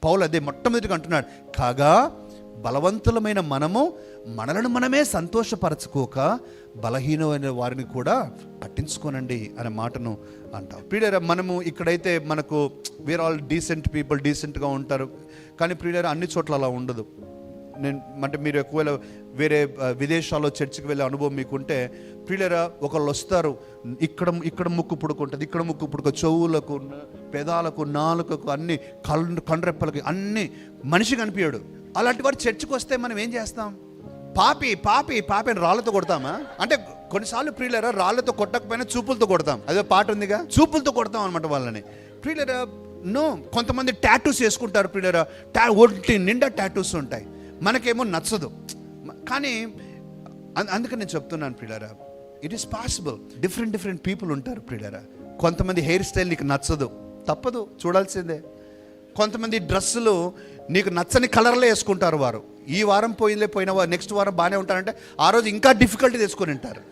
పౌలు అదే మొట్టమొదటిగా అంటున్నాడు, కాగా బలవంతులమైన మనము మనలను మనమే సంతోషపరచుకోక బలహీనమైన వారిని కూడా పట్టించుకోనండి అనే మాటను అంటాం. ప్రియులారా, మనము ఇక్కడైతే మనకు వేర్ ఆల్ డీసెంట్ పీపుల్, డీసెంట్గా ఉంటారు. కానీ ప్రియులారా, అన్ని చోట్ల అలా ఉండదు. అంటే మీరు ఒకవేళ వేరే విదేశాల్లో చర్చికి వెళ్ళే అనుభవం మీకుంటే, ప్రియులారా, ఒకళ్ళు వస్తారు, ఇక్కడ ముక్కు పుడుకుంటుంది, ఇక్కడ ముక్కు పుడుకు, చెవులకు, పెదాలకు, నాలుకకు, అన్ని కండ్రెప్పలకి అన్ని మనిషి కనిపించాడు. అలాంటి వాడు చర్చికి వస్తే మనం ఏం చేస్తాం? పాపి పాపి పాపి అని రాళ్ళతో కొడతామా? అంటే కొన్నిసార్లు ప్రియులారా, రాళ్ళతో కొట్టకపోయినా చూపులతో కొడతాం. అదే పాట ఉందిగా, చూపులతో కొడతాం అనమాట వాళ్ళని. ప్రియులారా, నో, కొంతమంది టాటూస్ వేసుకుంటారు ప్రియులారా, ఒంటి నిండా టాటూస్ ఉంటాయి, మనకేమో నచ్చదు. కానీ అందుకని నేను చెప్తున్నాను ప్రియులారా, it is possible. Different people ఉంటారు ప్రియులారా. కొంతమంది హెయిర్ స్టైల్ నీకు నచ్చదు, తప్పదు, చూడాల్సిందే. కొంతమంది డ్రెస్సులు నీకు నచ్చని కలర్లో వేసుకుంటారు. వారు ఈ వారం పోయిన వారు నెక్స్ట్ వారం బాగానే ఉంటారంటే ఆ రోజు ఇంకా డిఫికల్టీ తెచ్చుకొని ఉంటారు.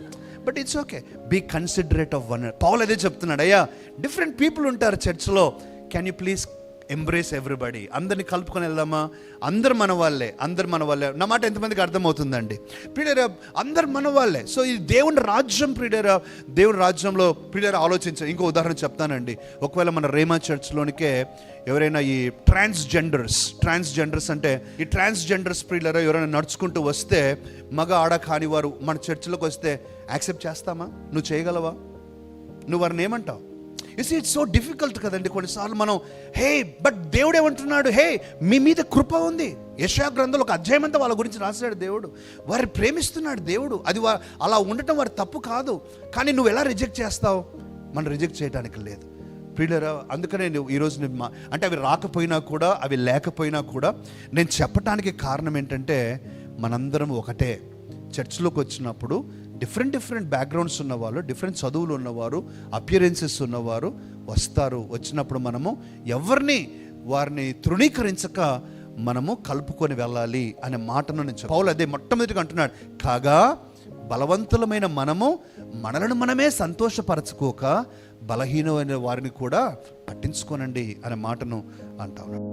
But it's okay, be considerate of one. Paul అదే చెప్తున్నాడు, అయ్యా డిఫరెంట్ పీపుల్ ఉంటారు చర్చ్లో, can you please embrace everybody. అందరిని కలుపుకొని వెళ్దామా? అందరు మన వాళ్ళే. నా మాట ఎంతమందికి అర్థమవుతుందండి? ప్రియులారా, అందరు మన వాళ్ళే. సో ఇది దేవుని రాజ్యం ప్రియులారా. దేవుని రాజ్యంలో ప్రియులారా ఆలోచించారు. ఇంకో ఉదాహరణ చెప్తానండి. ఒకవేళ మన రేమా చర్చ్లోనికే ఎవరైనా ఈ ట్రాన్స్జెండర్స్ అంటే ఈ ట్రాన్స్జెండర్స్ ప్రియులారా ఎవరైనా నడుచుకుంటూ వస్తే, మగ ఆడ కాని వారు మన చర్చిలోకి వస్తే యాక్సెప్ట్ చేస్తామా? నువ్వు చేయగలవా? నువ్వు వారిని ఏమంటావు? ఇట్స్ సో డిఫికల్ట్ కదండి కొన్నిసార్లు మనం. బట్ దేవుడు ఏమంటున్నాడు? మీ మీద కృప ఉంది. యెషయా గ్రంథంలో ఒక అధ్యాయం అంతా వాళ్ళ గురించి రాశాడు దేవుడు. వారిని ప్రేమిస్తున్నాడు దేవుడు. అది అలా ఉండటం వారి తప్పు కాదు. కానీ నువ్వు ఎలా రిజెక్ట్ చేస్తావు? మనం రిజెక్ట్ చేయడానికి లేదు ప్రియులారా. అందుకనే ఈరోజు అంటే అవి రాకపోయినా కూడా, అవి లేకపోయినా కూడా నేను చెప్పడానికి కారణం ఏంటంటే, మనందరం ఒకటే. చర్చ్లోకి వచ్చినప్పుడు డిఫరెంట్ బ్యాక్గ్రౌండ్స్ ఉన్నవాళ్ళు, డిఫరెంట్ చదువులు ఉన్నవారు, అపియరెన్సెస్ ఉన్నవారు వస్తారు. వచ్చినప్పుడు మనము వారిని తృణీకరించక మనము కలుపుకొని వెళ్ళాలి అనే మాటను నేను పౌలు అదే మొట్టమొదటిగా అంటున్నాడు, కాగా బలవంతులమైన మనము మనలను మనమే సంతోషపరచుకోక బలహీనమైన వారిని కూడా పట్టించుకోనండి అనే మాటను అంటా ఉన్నాడు.